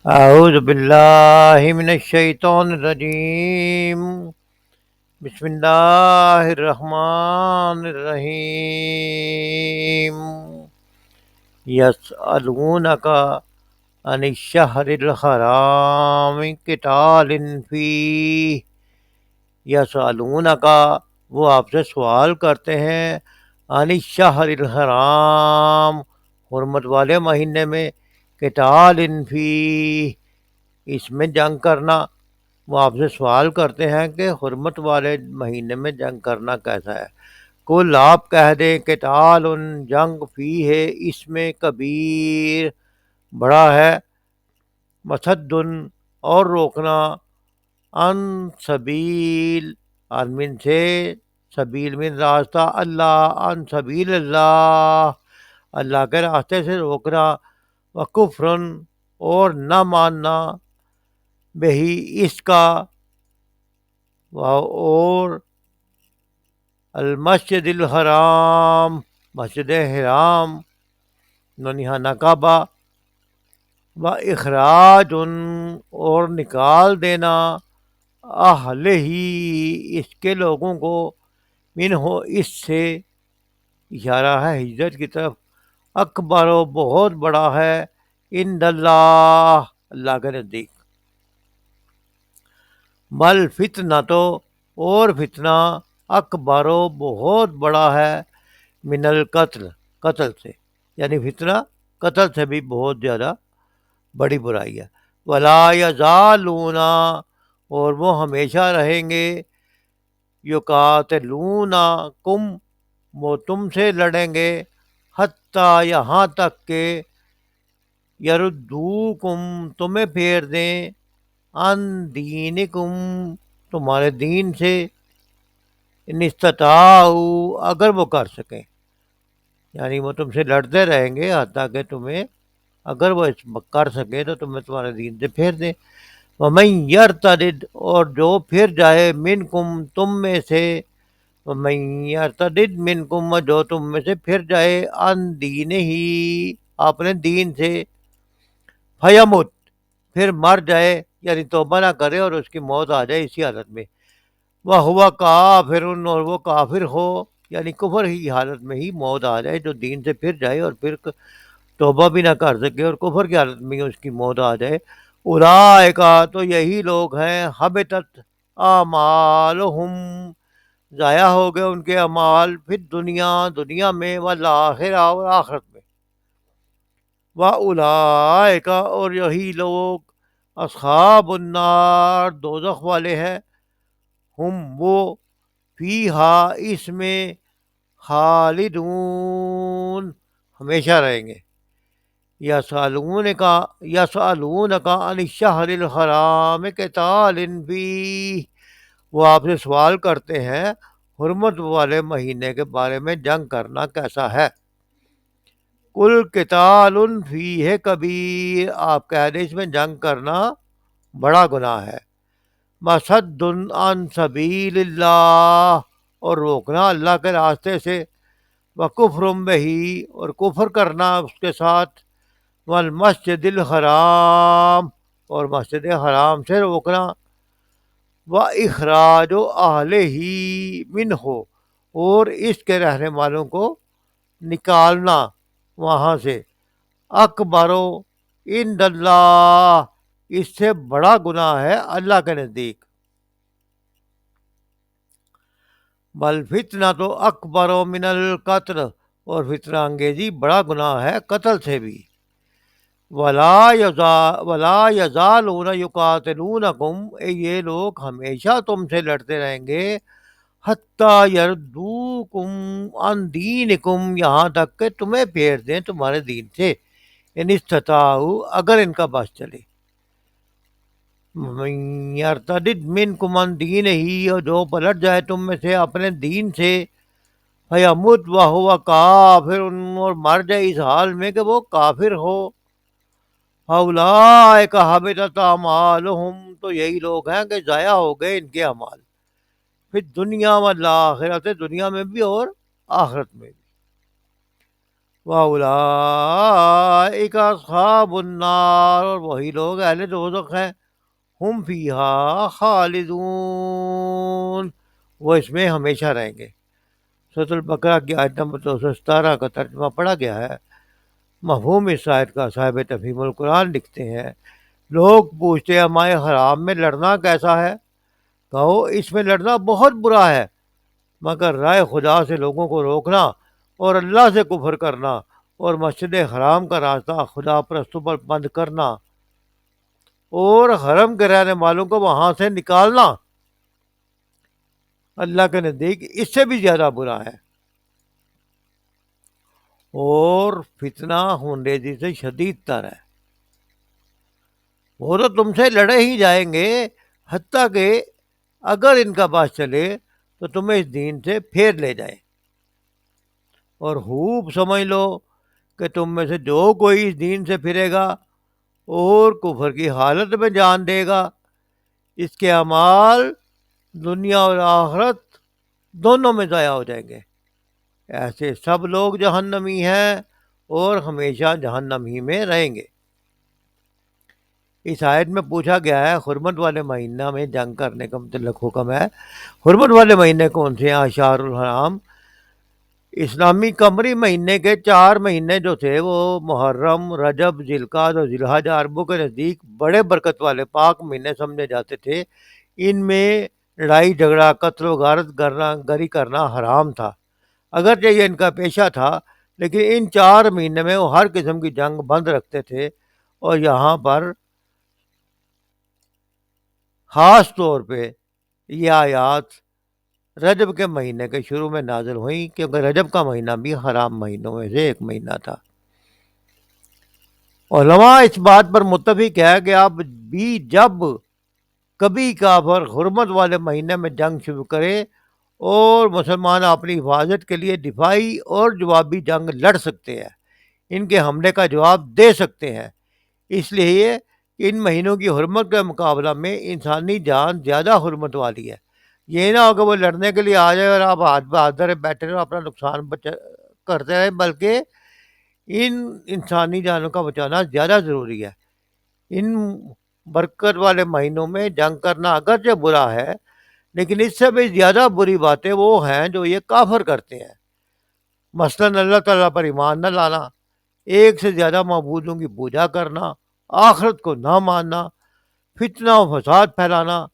اعوذ باللہ من الشیطان الرجیم، بسم اللہ الرحمن الرحیم۔ یسألونک عن الشہر الحرام قتال فیہ۔ یسألونک، وہ آپ سے سوال کرتے ہیں، عن الشہر الحرام، حرمت والے مہینے میں، قتال فیہ، اس میں جنگ کرنا۔ وہ آپ سے سوال کرتے ہیں کہ حرمت والے مہینے میں جنگ کرنا کیسا ہے۔ کل آپ کہہ دیں، قتال، جنگ، فی ہے اس میں، کبیر، بڑا ہے، مصد، اور روکنا، ان سبیل، من سے، سبیل من راستہ، اللہ، ان سبیل اللہ، اللہ کے راستے سے روکنا، وکفرن، اور نہ ماننا، بہی، اس کا، اور المسجد الحرام، مسجد حرام، ننھانا کعبہ، و اخراج، اور نکال دینا، اہل ہی، اس کے لوگوں کو، من ہو، اس سے، اشارہ ہے ہجرت کی طرف، اکبر، و بہت بڑا ہے، عند اللہ، اللہ کے نزدیک، بل فتنہ تو، اور فتنہ، اکبر، و بہت بڑا ہے، من القتل، قتل سے، یعنی فتنہ قتل سے بھی بہت زیادہ بڑی برائی ہے۔ ولا یزالون، اور وہ ہمیشہ رہیں گے، یقاتلونکم، وہ تم سے لڑیں گے، حتیٰ، یہاں تک کہ، یردوکم، تمہیں پھیر دیں، عن دینکم، تمہارے دین سے، ان استطاعوا، اگر وہ کر سکیں، یعنی وہ تم سے لڑتے رہیں گے حتیٰ کہ تمہیں، اگر وہ کر سکیں تو تمہیں تمہارے دین سے پھیر دیں۔ وَمَن يَرْتَدِدْ، اور جو پھر جائے، منکم، تم میں سے، وَمَن يَرْتَدِدْ منکم، جو تم میں سے پھر جائے، عن دینہ، اپنے دین سے، فیمت، پھر مر جائے، یعنی توبہ نہ کرے اور اس کی موت آ جائے اسی حالت میں، وَهُوَ کافر، اور وہ کافر ہو، یعنی کفر کی حالت میں ہی موت آ جائے، جو دین سے پھر جائے اور پھر توبہ بھی نہ کر سکے اور کفر کی حالت میں ہی اس کی موت آ جائے، اولئک، تو یہی لوگ ہیں، حبطت اعمالہم، ضائع ہو گئے ان کے اعمال، پھر دنیا میں، والآخرہ، اور آخرت میں، وَأُولَٰئِکَ، اور یہی لوگ، اصحاب النار، دوزخ والے ہیں، ہم، وہ، فیہا، اس میں، خالدون، ہمیشہ رہیں گے۔ یسألونک عن الشہر الحرام قتال فیہ، وہ آپ سے سوال کرتے ہیں حرمت والے مہینے کے بارے میں، جنگ کرنا کیسا ہے۔ کل قتال فیہ کبیر، آپ کہہ دیں اس میں جنگ کرنا بڑا گناہ ہے، مصد عن سبیل اللہ، اور روکنا اللہ کے راستے سے، وکفر بہی، اور کفر کرنا اس کے ساتھ، والمسجد الحرام، اور مسجد حرام سے روکنا، واخراج اہلہ منہ، اور اس کے رہنے والوں کو نکالنا وہاں سے، اکبر عند اللہ، اس سے بڑا گناہ ہے اللہ کے نزدیک، بل فتنہ تو اکبر من القتل، اور فتنہ انگیزی بڑا گناہ ہے قتل سے بھی، ولا یزالون یقاتلونکم، یہ لوگ ہمیشہ تم سے لڑتے رہیں گے، حتیٰ یردوکم عن دینکم، یہاں تک کہ تمہیں پھیر دیں تمہارے دین سے، ان استطاعوا، اگر ان کا بس چلے، من یرتدد منکم عن دینہ، اور جو پلٹ جائے تم میں سے اپنے دین سے، فیمت وہو کافر، اور مر جائے اس حال میں کہ وہ کافر ہو، اولئک حبطت اعمالہم، تو یہی لوگ ہیں کہ ضائع ہو گئے ان کے اعمال، پھر دنیا والآخرت، دنیا میں بھی اور آخرت میں بھی۔ واولئک اصحاب النار، اور وہی لوگ اہل دوزخ ہیں، ہم فیہا خالدون، وہ اس میں ہمیشہ رہیں گے۔ سورۃ البقرہ کی آیت نمبر 217 کا ترجمہ پڑھا گیا ہے۔ مفہوم اس آیت کا صاحب تفہیم القرآن لکھتے ہیں، لوگ پوچھتے ہیں ہمارے حرام میں لڑنا کیسا ہے؟ کہو اس میں لڑنا بہت برا ہے، مگر رائے خدا سے لوگوں کو روکنا اور اللہ سے کفر کرنا اور مسجد حرام کا راستہ خدا پرستوں پر بند کرنا اور حرم کے رہنے والوں کو وہاں سے نکالنا اللہ کے نزدیک اس سے بھی زیادہ برا ہے، اور فتنہ خونریزی سے شدید تر ہے۔ وہ تو تم سے لڑے ہی جائیں گے، حتیٰ کہ اگر ان کا بات چلے تو تمہیں اس دین سے پھیر لے جائیں، اور خوب سمجھ لو کہ تم میں سے جو کوئی اس دین سے پھرے گا اور کفر کی حالت میں جان دے گا، اس کے اعمال دنیا اور آخرت دونوں میں ضائع ہو جائیں گے۔ ایسے سب لوگ جہنمی ہیں اور ہمیشہ جہنم ہی میں رہیں گے۔ اس آیت میں پوچھا گیا ہے حرمت والے مہینہ میں جنگ کرنے کا متعلق حکم ہے۔ حرمت والے مہینے کون سے ہیں؟ اشہر الحرام، اسلامی قمری مہینے کے 4 مہینے جو تھے وہ محرم، رجب، ذوالقعدہ اور ذوالحج عربوں کے نزدیک بڑے برکت والے پاک مہینے سمجھے جاتے تھے۔ ان میں لڑائی جھگڑا، قتل و غارت گری کرنا حرام تھا، اگرچہ یہ ان کا پیشہ تھا، لیکن ان 4 مہینے میں وہ ہر قسم کی جنگ بند رکھتے تھے۔ اور یہاں پر خاص طور پہ یہ آیات رجب کے مہینے کے شروع میں نازل ہوئیں، کیونکہ رجب کا مہینہ بھی حرام مہینوں میں سے ایک مہینہ تھا۔ علماء اس بات پر متفق ہے کہ اب بھی جب کبھی کافر حرمت والے مہینے میں جنگ شروع کرے اور مسلمان اپنی حفاظت کے لیے دفاعی اور جوابی جنگ لڑ سکتے ہیں، ان کے حملے کا جواب دے سکتے ہیں، اس لیے ان مہینوں کی حرمت کے مقابلہ میں انسانی جان زیادہ حرمت والی ہے۔ یہ نہ ہو کہ وہ لڑنے کے لیے آ جائے اور آپ ہاتھ بہادر بیٹھے رہو اپنا نقصان کرتے رہے، بلکہ ان انسانی جانوں کا بچانا زیادہ ضروری ہے۔ ان برکت والے مہینوں میں جنگ کرنا اگرچہ برا ہے، لیکن اس سے بھی زیادہ بری باتیں وہ ہیں جو یہ کافر کرتے ہیں، مثلاً اللہ تعالیٰ پر ایمان نہ لانا، ایک سے زیادہ معبودوں کی پوجا کرنا، آخرت کو نہ ماننا، فتنہ و فساد پھیلانا،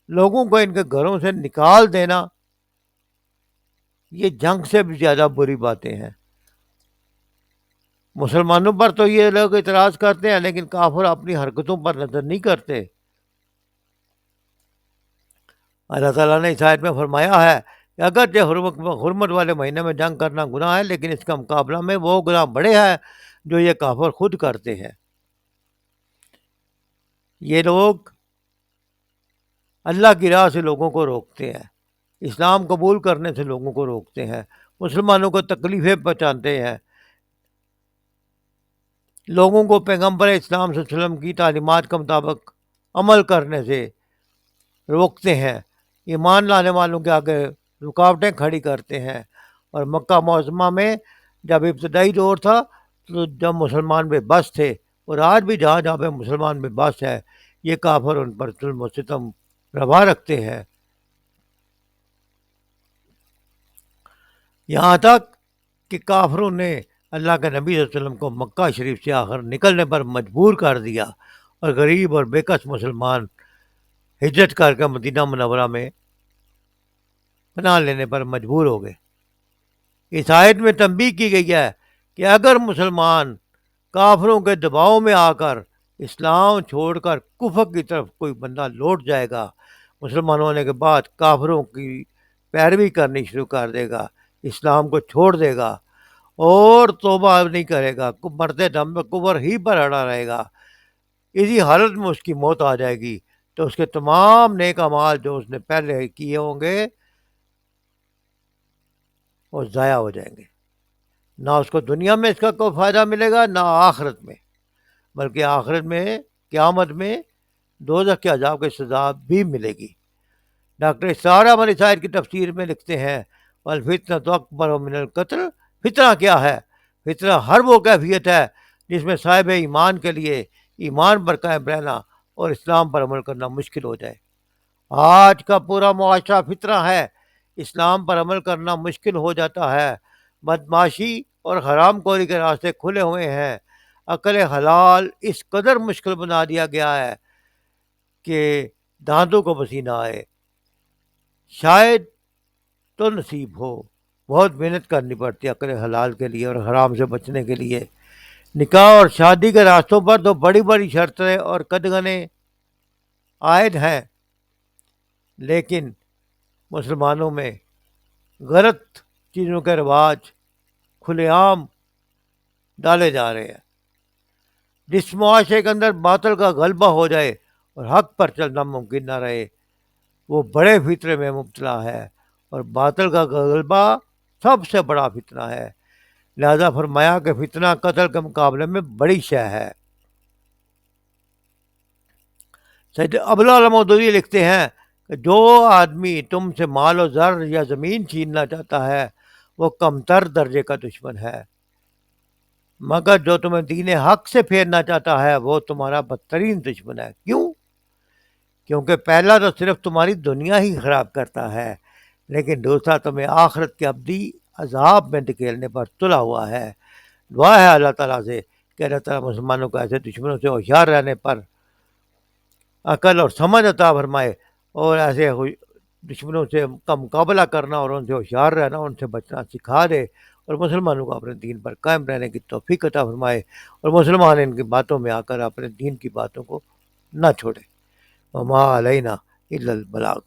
لوگوں کو ان کے گھروں سے نکال دینا، یہ جنگ سے بھی زیادہ بری باتیں ہیں۔ مسلمانوں پر تو یہ لوگ اعتراض کرتے ہیں، لیکن کافر اپنی حرکتوں پر نظر نہیں کرتے۔ اللہ تعالیٰ نے اس آیت میں فرمایا ہے کہ اگرچہ حرمت والے مہینے میں جنگ کرنا گناہ ہے، لیکن اس کا مقابلہ میں وہ گناہ بڑے ہیں جو یہ کافر خود کرتے ہیں۔ یہ لوگ اللہ کی راہ سے لوگوں کو روکتے ہیں، اسلام قبول کرنے سے لوگوں کو روکتے ہیں، مسلمانوں کو تکلیفیں پہنچاتے ہیں، لوگوں کو پیغمبر اسلام صلی اللہ علیہ وسلم کی تعلیمات کے مطابق عمل کرنے سے روکتے ہیں، ایمان لانے والوں کے آگے رکاوٹیں کھڑی کرتے ہیں۔ اور مکہ معظمہ میں جب ابتدائی دور تھا تو جب مسلمان بے بس تھے، اور آج بھی جہاں جہاں پہ مسلمان بے بس ہے، یہ کافر ان پر ظلم و ستم روا رکھتے ہیں، یہاں تک کہ کافروں نے اللہ کے نبی صلی اللہ علیہ وسلم کو مکہ شریف سے آخر نکلنے پر مجبور کر دیا، اور غریب اور بےکس مسلمان ہجرت کر کے مدینہ منورہ میں پناہ لینے پر مجبور ہو گئے۔ اس آیت میں تنبیہ کی گئی ہے کہ اگر مسلمان کافروں کے دباؤ میں آ کر اسلام چھوڑ کر کفر کی طرف کوئی بندہ لوٹ جائے گا، مسلمان ہونے کے بعد کافروں کی پیروی کرنی شروع کر دے گا، اسلام کو چھوڑ دے گا اور توبہ نہیں کرے گا، مرتے دم میں کفر ہی پر اڑا رہے گا، اسی حالت میں اس کی موت آ جائے گی، تو اس کے تمام نیک اعمال جو اس نے پہلے کیے ہوں گے وہ ضائع ہو جائیں گے، نہ اس کو دنیا میں اس کا کوئی فائدہ ملے گا، نہ آخرت میں، بلکہ آخرت میں قیامت میں دوزخ کے عذاب کی سزا بھی ملے گی۔ ڈاکٹر اسرار احمد اسائر کی تفسیر میں لکھتے ہیں، والفتنۃ اکبر من القتل، فتنہ کیا ہے؟ فطرہ ہر وہ کیفیت ہے جس میں صاحب ایمان کے لیے ایمان پر قائم رہنا اور اسلام پر عمل کرنا مشکل ہو جائے۔ آج کا پورا معاشرہ فطرہ ہے، اسلام پر عمل کرنا مشکل ہو جاتا ہے، بدماشی اور حرام خوری کے راستے کھلے ہوئے ہیں، عقل حلال اس قدر مشکل بنا دیا گیا ہے کہ دانتوں کو پسینہ آئے۔ شاید تو نصیب ہو، بہت محنت کرنی پڑتی ہے عقل حلال کے لیے اور حرام سے بچنے کے لیے۔ نکاح اور شادی کے راستوں پر تو بڑی بڑی شرطیں اور قدغنیں عائد ہیں، لیکن مسلمانوں میں غلط چیزوں کے رواج کھلے عام ڈالے جا رہے ہیں۔ جس معاشرے کے اندر باطل کا غلبہ ہو جائے اور حق پر چلنا ممکن نہ رہے، وہ بڑے فطرے میں مبتلا ہے، اور باطل کا غلبہ سب سے بڑا فتنہ ہے۔ لہذا فرمایا کہ فتنہ قتل کے مقابلے میں بڑی شے ہے۔ سید ابوالعلا مودودی لکھتے ہیں کہ جو آدمی تم سے مال و زر یا زمین چھیننا چاہتا ہے وہ کمتر درجے کا دشمن ہے، مگر جو تمہیں دین حق سے پھیرنا چاہتا ہے وہ تمہارا بدترین دشمن ہے۔ کیوں؟ کیونکہ پہلا تو صرف تمہاری دنیا ہی خراب کرتا ہے، لیکن دوسرا تمہیں آخرت کے ابدی عذاب میں دھکیلنے پر تلا ہوا ہے۔ دعا ہے اللہ تعالیٰ سے کہ اللہ تعالیٰ مسلمانوں کو ایسے دشمنوں سے ہوشیار رہنے پر عقل اور سمجھ عطا فرمائے، اور ایسے دشمنوں سے کا مقابلہ کرنا اور ان سے ہوشیار رہنا، ان سے بچنا سکھا دے، اور مسلمانوں کو اپنے دین پر قائم رہنے کی توفیق عطا فرمائے، اور مسلمان ان کی باتوں میں آ کر اپنے دین کی باتوں کو نہ چھوڑے۔ وما علینا الا البلاغ۔